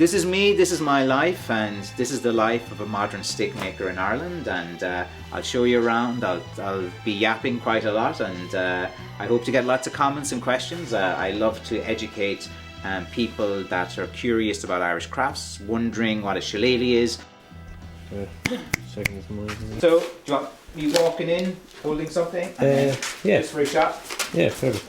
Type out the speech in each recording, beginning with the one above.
this is me, this is my life, and this is the life of a modern stick maker in Ireland, and I'll show you around. I'll be yapping quite a lot, and I hope to get lots of comments and questions. I love to educate people that are curious about Irish crafts, wondering what a shillelagh is. So, do you want me walking in, holding something? Yeah. Just for a shot? Yeah, perfect.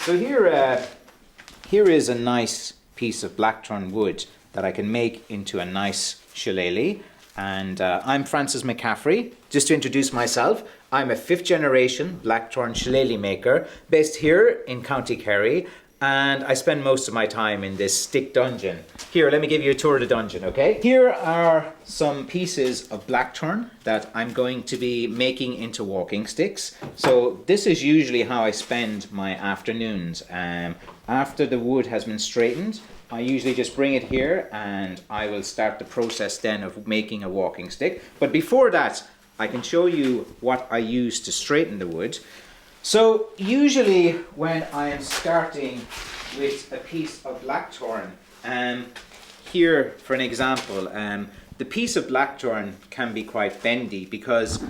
So here is a nice piece of blackthorn wood that I can make into a nice shillelagh. And I'm Francis McCaffrey. Just to introduce myself, I'm a 5th generation blackthorn shillelagh maker based here in County Kerry, and I spend most of my time in this stick dungeon. Here, let me give you a tour of the dungeon, okay? Here are some pieces of blackthorn that I'm going to be making into walking sticks. So this is usually how I spend my afternoons. After the wood has been straightened, I usually just bring it here and I will start the process then of making a walking stick. But before that, I can show you what I use to straighten the wood. So usually when I am starting with a piece of blackthorn, here for an example, the piece of blackthorn can be quite bendy because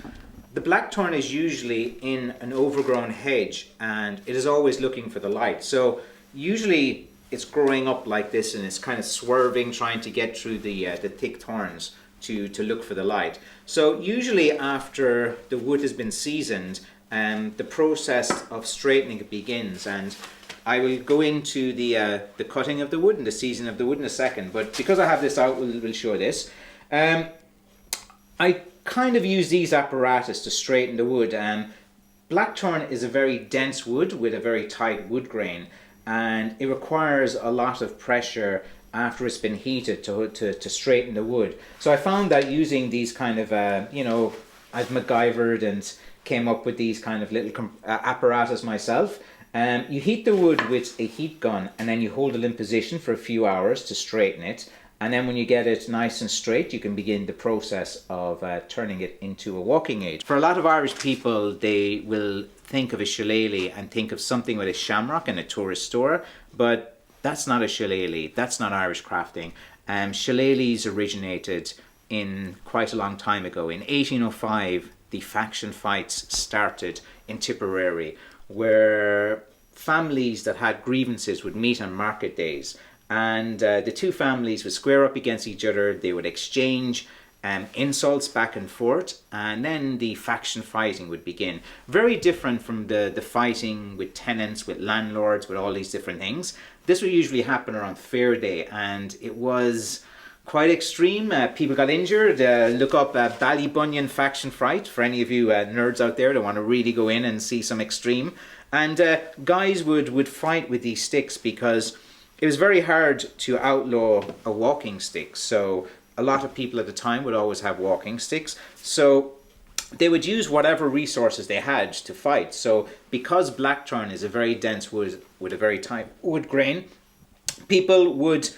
the blackthorn is usually in an overgrown hedge and it is always looking for the light. So usually it's growing up like this and it's kind of swerving, trying to get through the thick thorns to look for the light. So usually after the wood has been seasoned, the process of straightening it begins, and I will go into the cutting of the wood and the seasoning of the wood in a second, but because I have this out, we'll show this. I kind of use these apparatus to straighten the wood. Blackthorn is a very dense wood with a very tight wood grain, and it requires a lot of pressure after it's been heated to straighten the wood. So I found that using these kind of, I've MacGyvered and came up with these kind of little apparatus myself. You heat the wood with a heat gun and then you hold it in position for a few hours to straighten it, and then when you get it nice and straight you can begin the process of turning it into a walking aid. For a lot of Irish people, they will think of a shillelagh and think of something with a shamrock in a tourist store, but that's not a shillelagh, that's not Irish crafting. Shillelaghs originated in quite a long time ago. In 1805 the faction fights started in Tipperary, where families that had grievances would meet on market days, and the two families would square up against each other. They would exchange insults back and forth, and then the faction fighting would begin. Very different from the fighting with tenants, with landlords, with all these different things. This would usually happen around fair day, and it was quite extreme. People got injured. Look up Ballybunion faction fight for any of you nerds out there that want to really go in and see some extreme. And guys would fight with these sticks because it was very hard to outlaw a walking stick. So a lot of people at the time would always have walking sticks. So they would use whatever resources they had to fight. So because blackthorn is a very dense wood with a very tight wood grain, people would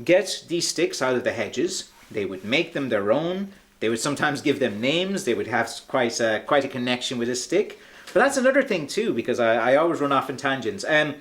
get these sticks out of the hedges. They would make them their own. They would sometimes give them names. They would have quite a connection with a stick. But that's another thing too, because I always run off in tangents. Do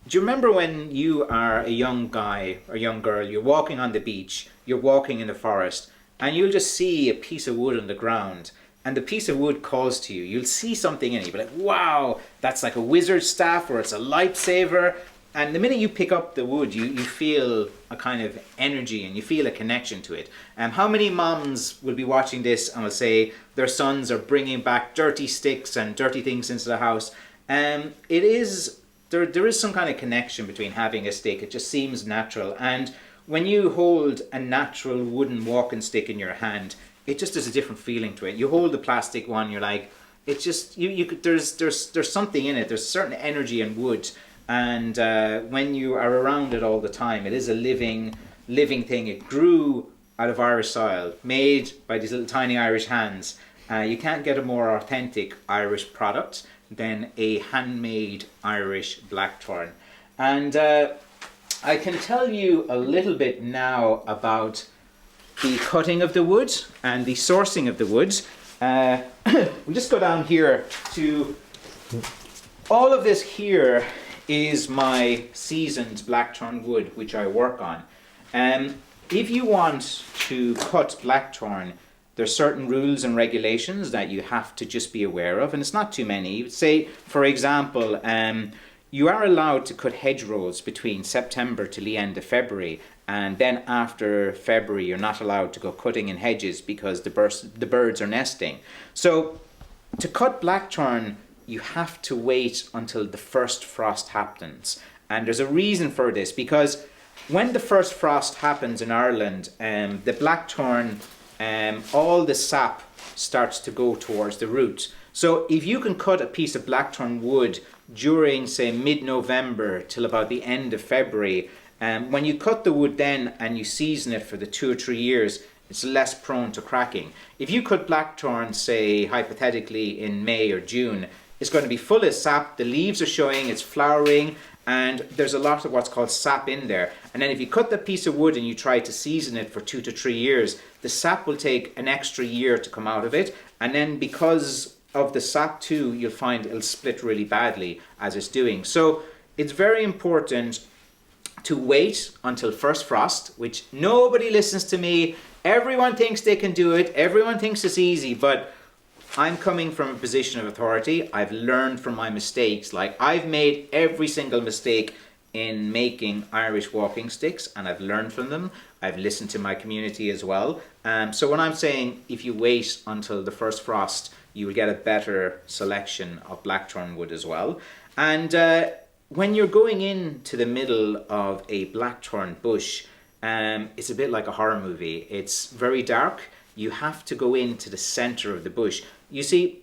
you remember when you are a young guy or young girl, you're walking on the beach, you're walking in the forest, and you'll just see a piece of wood on the ground, and the piece of wood calls to you. You'll see something in it. You'll be like, wow, that's like a wizard's staff, or it's a lightsaber. And the minute you pick up the wood, you feel a kind of energy and you feel a connection to it. How many moms will be watching this and will say their sons are bringing back dirty sticks and dirty things into the house? There is some kind of connection between having a stick. It just seems natural. And when you hold a natural wooden walking stick in your hand, it just has a different feeling to it. You hold the plastic one, you're like, it's just, there's something in it. There's a certain energy in wood. And when you are around it all the time, it is a living thing. It grew out of Irish soil, made by these little tiny Irish hands. You can't get a more authentic Irish product than a handmade Irish blackthorn. And I can tell you a little bit now about the cutting of the wood and the sourcing of the wood. We'll just go down here to all of this here is my seasoned blackthorn wood, which I work on. If you want to cut blackthorn, there's certain rules and regulations that you have to just be aware of, and it's not too many. Say, for example, you are allowed to cut hedgerows between September to the end of February, and then after February you're not allowed to go cutting in hedges because the birds are nesting. So to cut blackthorn, you have to wait until the first frost happens. And there's a reason for this, because when the first frost happens in Ireland, the blackthorn, all the sap starts to go towards the root. So if you can cut a piece of blackthorn wood during, say, mid-November till about the end of February, when you cut the wood then and you season it for the 2 or 3 years, it's less prone to cracking. If you cut blackthorn, say, hypothetically in May or June, it's going to be full of sap, the leaves are showing, it's flowering, and there's a lot of what's called sap in there. And then if you cut the piece of wood and you try to season it for 2 to 3 years, the sap will take an extra year to come out of it. And then because of the sap too, you'll find it'll split really badly as it's doing. So it's very important to wait until first frost, which nobody listens to me. Everyone thinks they can do it. Everyone thinks it's easy, but I'm coming from a position of authority. I've learned from my mistakes. Like, I've made every single mistake in making Irish walking sticks, and I've learned from them. I've listened to my community as well. So when I'm saying if you wait until the first frost, you will get a better selection of blackthorn wood as well. And when you're going into the middle of a blackthorn bush, it's a bit like a horror movie. It's very dark. You have to go into the center of the bush. You see,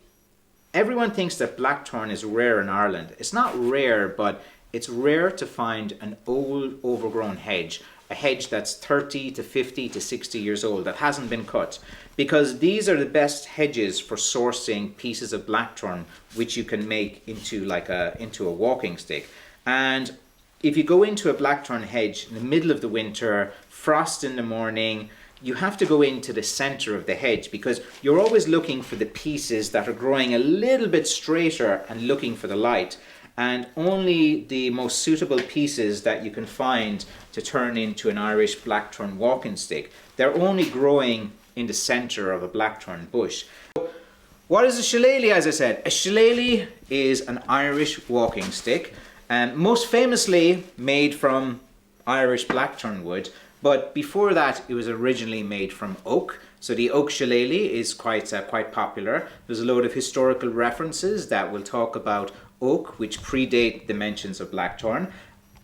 everyone thinks that blackthorn is rare in Ireland. It's not rare, but it's rare to find an old overgrown hedge, a hedge that's 30 to 50 to 60 years old that hasn't been cut, because these are the best hedges for sourcing pieces of blackthorn which you can make into a walking stick. And if you go into a blackthorn hedge in the middle of the winter, frost in the morning, you have to go into the center of the hedge, because you're always looking for the pieces that are growing a little bit straighter and looking for the light. And only the most suitable pieces that you can find to turn into an Irish blackthorn walking stick, they're only growing in the center of a blackthorn bush. What is a shillelagh, as I said? A shillelagh is an Irish walking stick, most famously made from Irish blackthorn wood. But before that, it was originally made from oak. So the oak shillelagh is quite popular. There's a load of historical references that will talk about oak, which predate the mentions of blackthorn.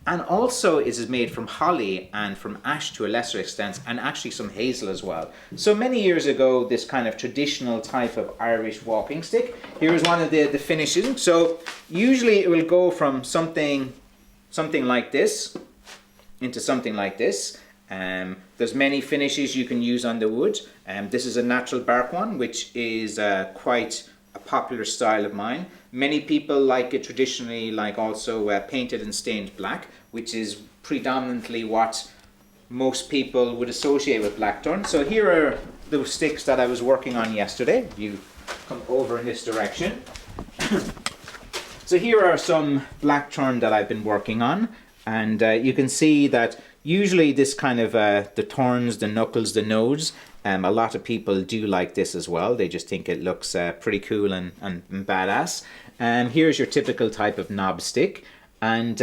And also it is made from holly and from ash to a lesser extent, and actually some hazel as well. So many years ago, this kind of traditional type of Irish walking stick. Here is one of the finishes. So usually it will go from something like this into something like this. There's many finishes you can use on the wood. This is a natural bark one, which is quite a popular style of mine. Many people like it traditionally, like also painted and stained black, which is predominantly what most people would associate with blackthorn. So here are the sticks that I was working on yesterday. You come over in this direction. So here are some blackthorn that I've been working on, and you can see that usually this kind of the thorns, the knuckles, the nodes, a lot of people do like this as well. They just think it looks pretty cool and badass. Here's your typical type of knob stick, and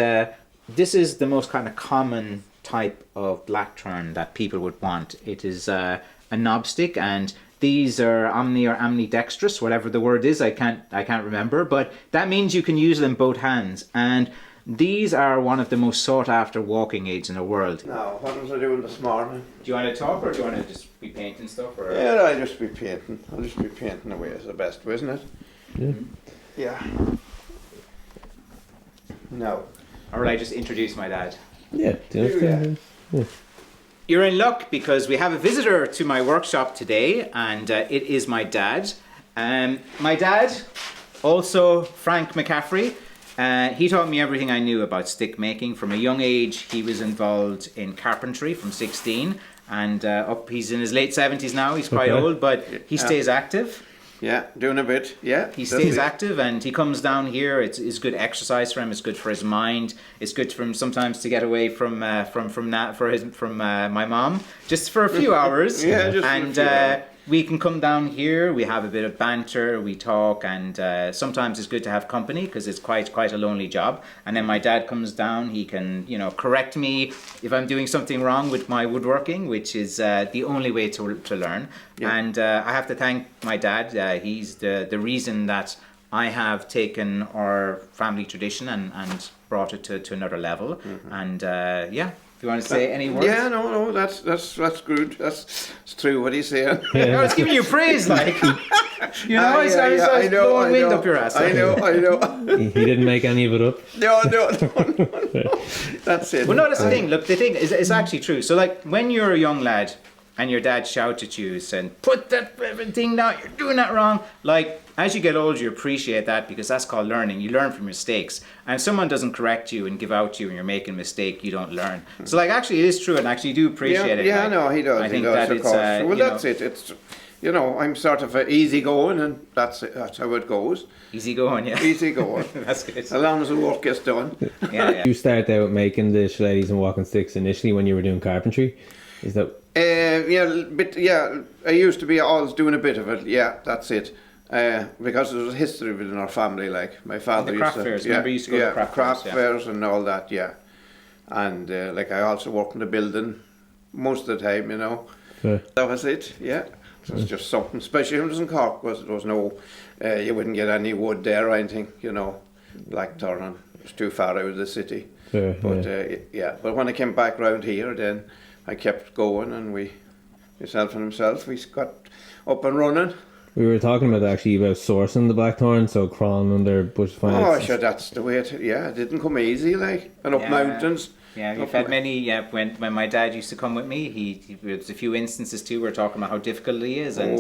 this is the most kind of common type of blackthorn that people would want. It is a knob stick, and these are omni or ambidextrous, whatever the word is. I can't remember, but that means you can use them in both hands. And these are one of the most sought after walking aids in the world. Now, what was I doing this morning? Do you want to talk, or do you want to just be painting stuff? Or? Yeah, I'll just be painting. I'll just be painting away is the best way, isn't it? Yeah. Yeah. No. Or will I just introduce my dad? Yeah. Yeah. You're in luck, because we have a visitor to my workshop today, and it is my dad. My dad, also Frank McCaffrey, he taught me everything I knew about stick making. From a young age, he was involved in carpentry from 16, and he's in his late 70s now. He's quite old, but he stays active. Yeah, doing a bit. Yeah. He that's stays it. active and he comes down here. It's good exercise for him. It's good for his mind. It's good for him sometimes to get away from my mom just for a few hours. Yeah, just for a and few hours. we can come down here. We have a bit of banter. We talk, and sometimes it's good to have company because it's quite a lonely job. And then my dad comes down. He can correct me if I'm doing something wrong with my woodworking, which is the only way to learn. Yeah. And I have to thank my dad. He's the reason that I have taken our family tradition and brought it to another level. Mm-hmm. And if you want to say any words. Yeah, no, that's good. That's true what he's saying. I was giving you praise, like. I was blowing wind up your ass. I know. He didn't make any of it up. No. That's it. Well, no, that's the thing. Look, the thing is, it's actually true. So, like, when you're a young lad and your dad shouts at you saying, "Put that thing down, you're doing that wrong," like, as you get older, you appreciate that because that's called learning. You learn from mistakes. And if someone doesn't correct you and give out to you and you're making a mistake, you don't learn. So, like, actually, it is true, and actually, you do appreciate it. Yeah, like, no, he does. I think he does, that of it's, course. Well, that's know, it. It's, I'm sort of easy going, and that's how it goes. easy going, yeah. Easy going. That's good. As long as the work gets done. Yeah. You started out making the shillelaghs and walking sticks initially when you were doing carpentry. Is that? I used to be always doing a bit of it. Yeah, that's it. Because there was history within our family, like my father The used craft to. fairs. Remember you used to go to craft fairs, fairs and all that. Yeah, and like I also worked in the building most of the time. That was it. Yeah, it was just something, especially when it was in Cork, because there was no, you wouldn't get any wood there or anything. Blackthorn, it was too far out of the city. But when I came back round here, then I kept going, and myself and himself, we got up and running. We were talking about sourcing the blackthorn, so crawling under bush fires. Oh, sure, that's the way it didn't come easy, like, and up mountains. Yeah, we've had many. Yeah, when my dad used to come with me, there's a few instances too. We're talking about how difficult he is, and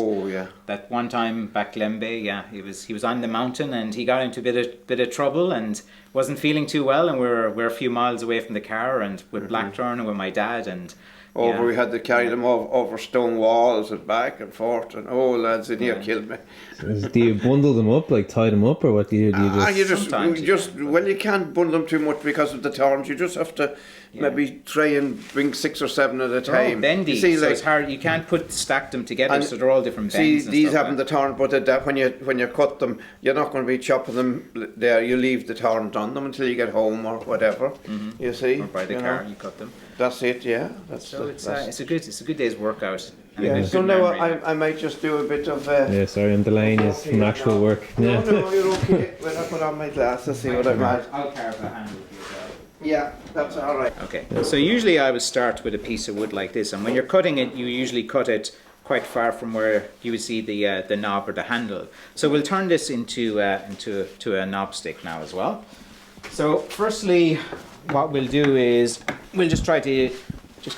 that one time back Glenbeigh, he was on the mountain and he got into a bit of trouble and wasn't feeling too well, and we're a few miles away from the car and with blackthorn and with my dad and. We had to carry them over stone walls and back and forth, and lads, it near killed me. Do you bundle them up, like tie them up, or what do you do? You can't bundle them too much because of the thorns. You just have to maybe try and bring 6 or 7 at a time. Bendy, you see, so it's hard. You can't stack them together, so they're all different bends. See, these haven't the thorn, but that when you cut them, you're not going to be chopping them there. You leave the thorns on them until you get home or whatever. Mm-hmm. You see, or by the car, you cut them. That's it. Yeah, it's a good day's workout. Yeah. So now I might just do a bit of. Sorry, I'm delaying you from actual work. No, you're okay. When I put on my glasses, see what I'm at. I'll carve a handle for you as well. Yeah, that's all right. Okay. So usually I would start with a piece of wood like this, and when you're cutting it, you usually cut it quite far from where you would see the knob or the handle. So we'll turn this into a knob stick now as well. So firstly, what we'll do is we'll just try to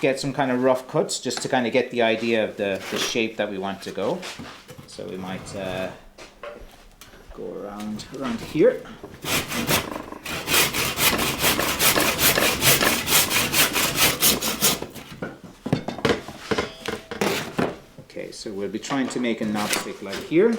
get some kind of rough cuts just to kind of get the idea of the shape that we want to go. So we might go around here. Okay, so we'll be trying to make a knob stick like here.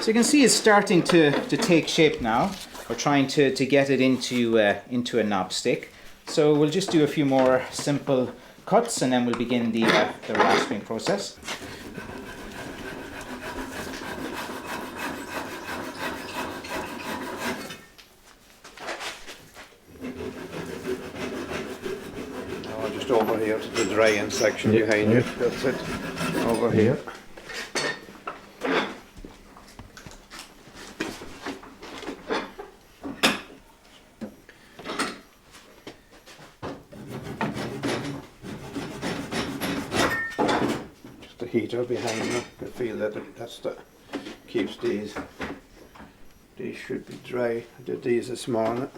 So you can see it's starting to take shape now. We're trying to get it into a knob stick. So we'll just do a few more simple cuts and then we'll begin the rasping process. Just over here to the drying section behind you. That's it. Over here. heater behind me. You can feel that that's the keeps these. These should be dry. I did these this morning.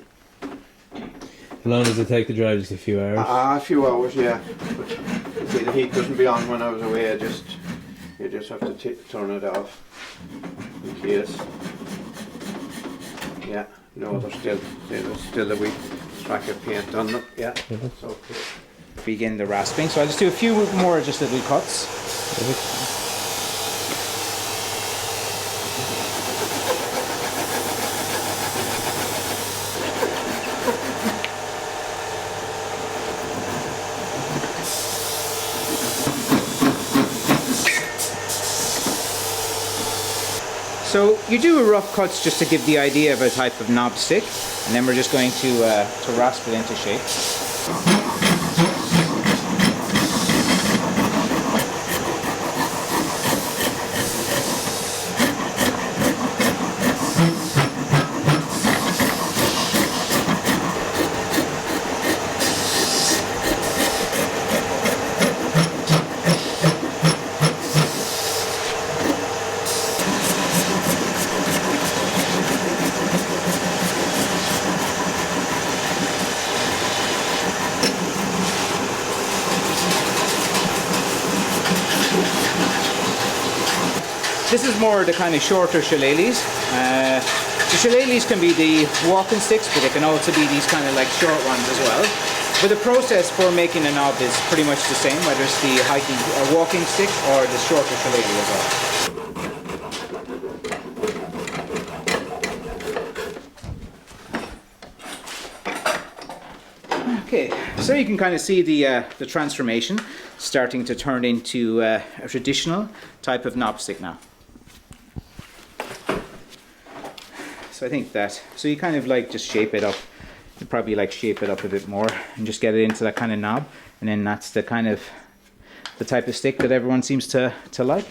How long does it take to dry? Just a few hours? A few hours, yeah. But see, the heat doesn't be on when I was away. You just have to turn it off in case. Yeah, no, there's still a wee track of paint on them. Yeah, it's okay. Begin the rasping. So I'll just do a few more just little cuts. So you do a rough cuts just to give the idea of a type of knob stick, and then we're just going to rasp it into shape. This is more the kind of shorter shillelaghs. The shillelaghs can be the walking sticks, but they can also be these kind of like short ones as well. But the process for making a knob is pretty much the same, whether it's the hiking or walking stick or the shorter shillelagh as well. Okay, so you can kind of see the transformation starting to turn into a traditional type of knob stick now. So I think that, so you kind of like just shape it up. You probably like shape it up a bit more and just get it into that kind of knob, and then that's the kind of the type of stick that everyone seems to like.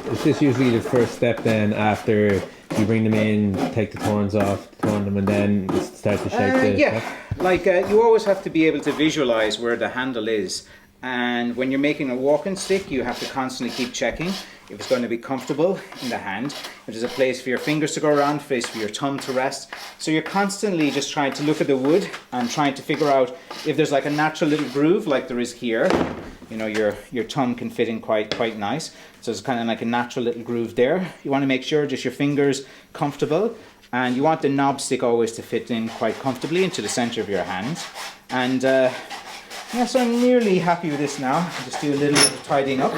Is this usually the first step then after you bring them in, take the thorns off, turn them, and then start to shape the... Yeah, like you always have to be able to visualize where the handle is, and when you're making a walking stick you have to constantly keep checking if it's going to be comfortable in the hand, if there's a place for your fingers to go around, place for your thumb to rest. So you're constantly just trying to look at the wood and trying to figure out if there's like a natural little groove like there is here. You know, your thumb can fit in quite nice. So it's kind of like a natural little groove there. You want to make sure just your fingers comfortable, and you want the knob stick always to fit in quite comfortably into the center of your hand. And yeah, so I'm nearly happy with this now. I'll just do a little bit of tidying up.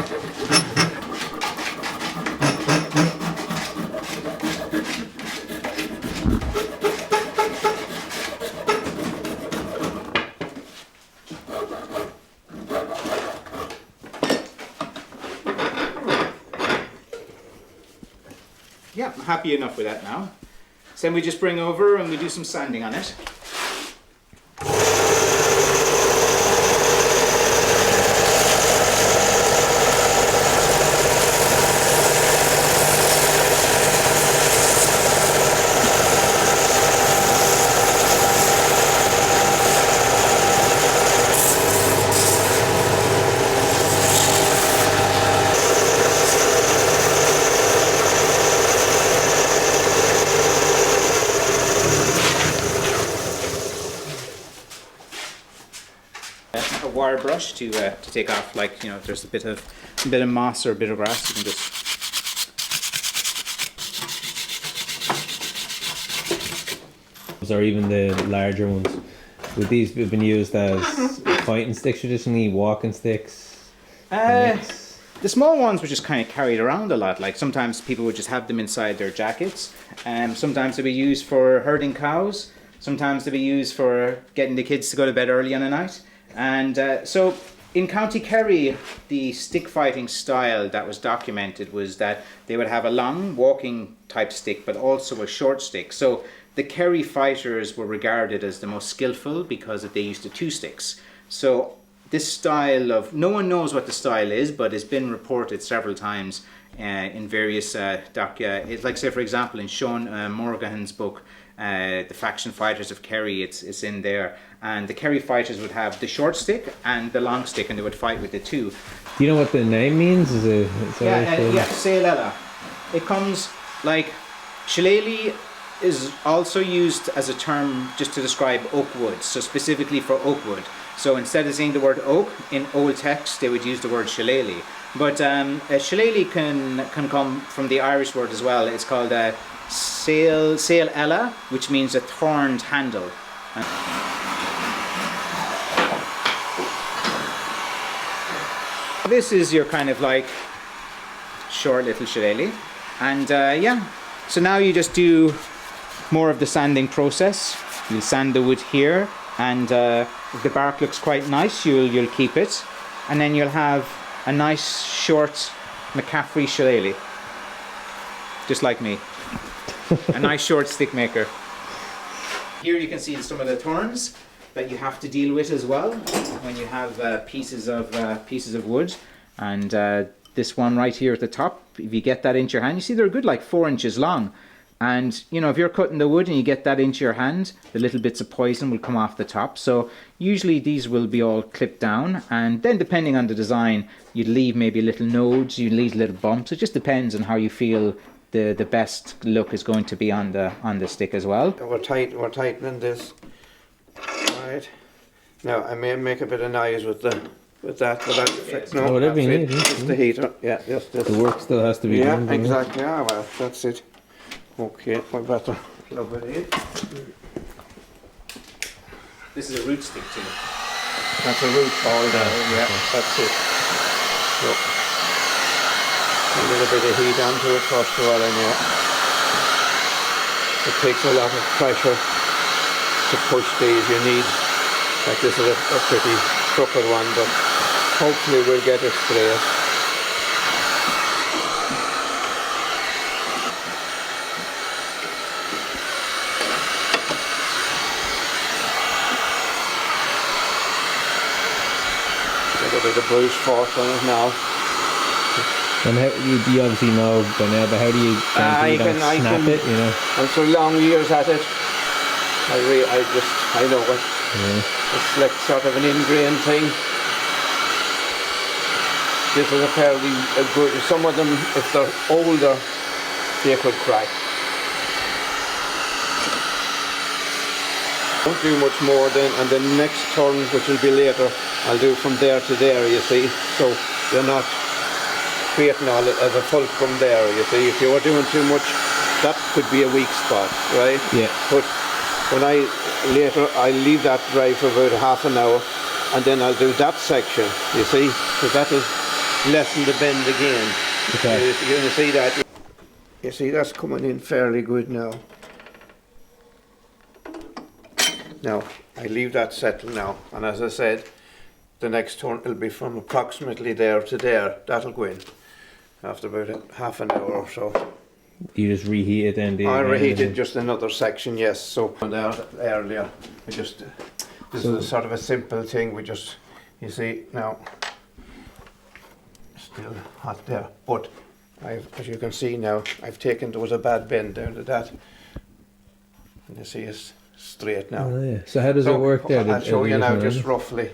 Yeah, I'm happy enough with that now. So then we just bring over and we do some sanding on it. A wire brush to take off, like, you know, if there's a bit of moss or a bit of grass, you can just... Or even the larger ones. Would these have been used as fighting sticks traditionally, walking sticks? The small ones were just kind of carried around a lot. Like sometimes people would just have them inside their jackets. Sometimes they'd be used for herding cows. Sometimes they'd be used for getting the kids to go to bed early on a night. And so In County Kerry, the stick fighting style that was documented was that they would have a long walking type stick, but also a short stick. So the Kerry fighters were regarded as the most skillful because they used the two sticks. So this style of, no one knows what the style is, but it's been reported several times in various it's like, say for example, in Sean Morgan's book, The Faction Fighters of Kerry, it's in there, and the Kerry fighters would have the short stick and the long stick, and they would fight with the two. Do you know what the name means? Is it? Shillelagh. It comes like shillelagh is also used as a term just to describe oak wood, so specifically for oak wood. So instead of saying the word oak in old text, they would use the word shillelagh. But shillelagh can come from the Irish word as well. It's called sail ella, which means a thorned handle. This is your kind of like short little shillelagh, and yeah. So now you just do more of the sanding process. You'll sand the wood here, and if the bark looks quite nice, you'll keep it, and then you'll have a nice short McCaffrey shillelagh, just like me. A nice short stick maker. Here you can see some of the thorns that you have to deal with as well when you have pieces of wood, and this one right here at the top, if you get that into your hand, you see they're a good like 4 inches long. And you know, if you're cutting the wood and you get that into your hand, the little bits of poison will come off the top. So usually these will be all clipped down, and then depending on the design, you'd leave maybe little nodes, you'd leave little bumps. It just depends on how you feel the best look is going to be on the stick as well. We're tightening this. Right. Now I may make a bit of noise with that. No, whatever you need. Just the heater. Yeah, just this. The work still has to be done. Yeah, exactly. Ah, well, that's it. Okay, we better plug it in. This is a root stick too. That's a root holder. Yeah, that's it. So, a little bit of heat onto it first of all, and yeah, it takes a lot of pressure to push these. You need, like this is a pretty crooked one, but hopefully we'll get it straight. A bit of bruise force on it now. And how, you obviously know by now, but how do you snap it, you know? After long years at it, I know it. Yeah. It's like sort of an ingrained thing. This is a fairly good, some of them, if they're older, they could crack. Don't do much more then, and the next turn, which will be later, I'll do from there to there, you see. So you're not creating all it as a fulcrum there, you see. If you were doing too much, that could be a weak spot, right? Yeah. But when I'll leave that dry for about half an hour, and then I'll do that section, you see, because that will lessen the bend again. Okay. You're going to see that. You see, that's coming in fairly good now. Now, I leave that settle now, and as I said, the next turn will be from approximately there to there. That'll go in after about half an hour or so. You just reheat it then? I reheated just another section, yes. So there earlier, this is a sort of a simple thing. We just, you see now, still hot there, but as you can see now, I've taken, there was a bad bend down to that, and you see it's straight now. Oh, yeah. So how does it work there? I'll show you now just roughly.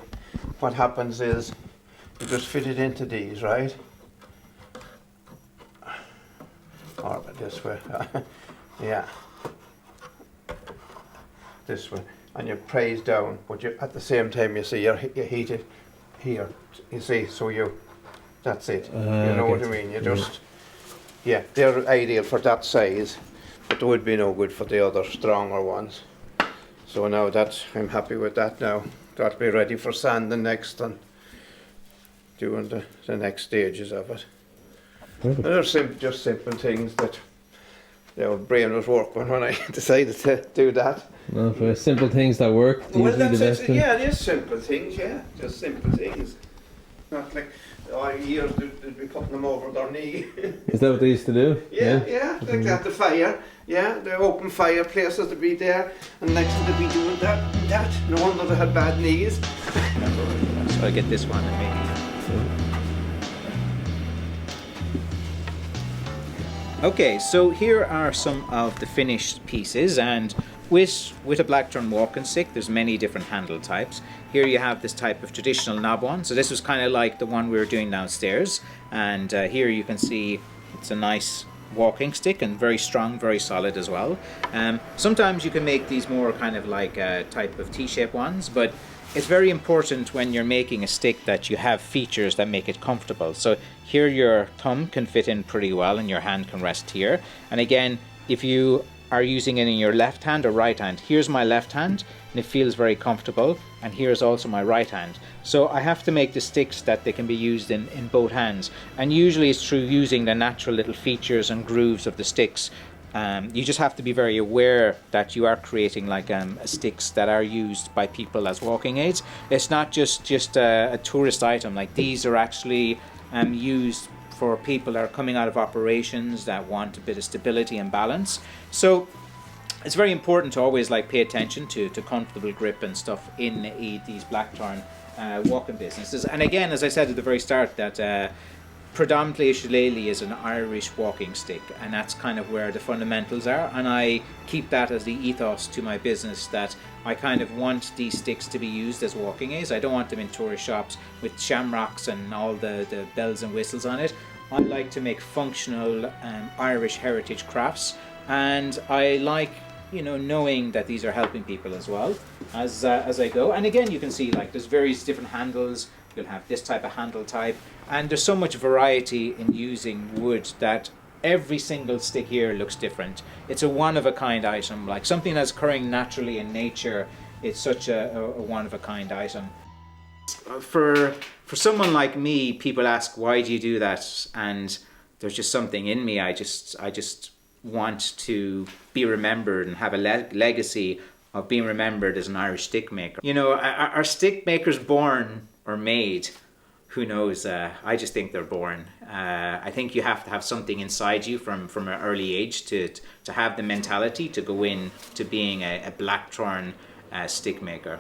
What happens is you just fit it into these, right? Or this way. Yeah. This way. And you praise down, but you, at the same time you see you heat it here. You see, so that's it. You know what I mean? You just, yeah, they're ideal for that size, but they would be no good for the other stronger ones. So now I'm happy with that now. That'll be ready for sanding next and doing the next stages of it. They're just simple things that the brain was working when I decided to do that. No, for simple things that work, Well, usually the that's best it. thing. Yeah, it is simple things, yeah. Just simple things. not like years they'd be putting them over their knee. Is that what they used to do? Yeah, like that, the fire. Yeah, the open fireplaces to be there, and next to they'd be doing that. No wonder they had bad knees. So I'll get this one and maybe. Okay, so here are some of the finished pieces, and with a blackthorn walking stick there's many different handle types. Here you have this type of traditional knob one, so this was kind of like the one we were doing downstairs, and here you can see it's a nice walking stick and very strong, very solid as well. Sometimes you can make these more kind of like a type of T-shaped ones, but it's very important when you're making a stick that you have features that make it comfortable. So here your thumb can fit in pretty well and your hand can rest here. And again, if you are using it in your left hand or right hand, here's my left hand and it feels very comfortable, and here's also my right hand. So I have to make the sticks that they can be used in both hands, and usually it's through using the natural little features and grooves of the sticks. You just have to be very aware that you are creating like sticks that are used by people as walking aids. It's not just a tourist item. Like these are actually used for people that are coming out of operations that want a bit of stability and balance. So it's very important to always like pay attention to comfortable grip and stuff in these blackthorn walking businesses. And again, as I said at the very start, that predominantly a shillelagh is an Irish walking stick, and that's kind of where the fundamentals are, and I keep that as the ethos to my business, that I kind of want these sticks to be used as walking aids. I don't want them in tourist shops with shamrocks and all the bells and whistles on it. I like to make functional Irish heritage crafts, and I like, you know, knowing that these are helping people as well as I go. And again, you can see like there's various different handles. You'll have this type of handle type, and there's so much variety in using wood that every single stick here looks different. It's a one-of-a-kind item, like something that's occurring naturally in nature. It's such a one-of-a-kind item. For someone like me, people ask, why do you do that? And there's just something in me. I just want to be remembered and have a legacy of being remembered as an Irish stick maker. You know, are stick makers born or made? Who knows? I just think they're born. I think you have to have something inside you from an early age to have the mentality to go in to being a blackthorn stick maker.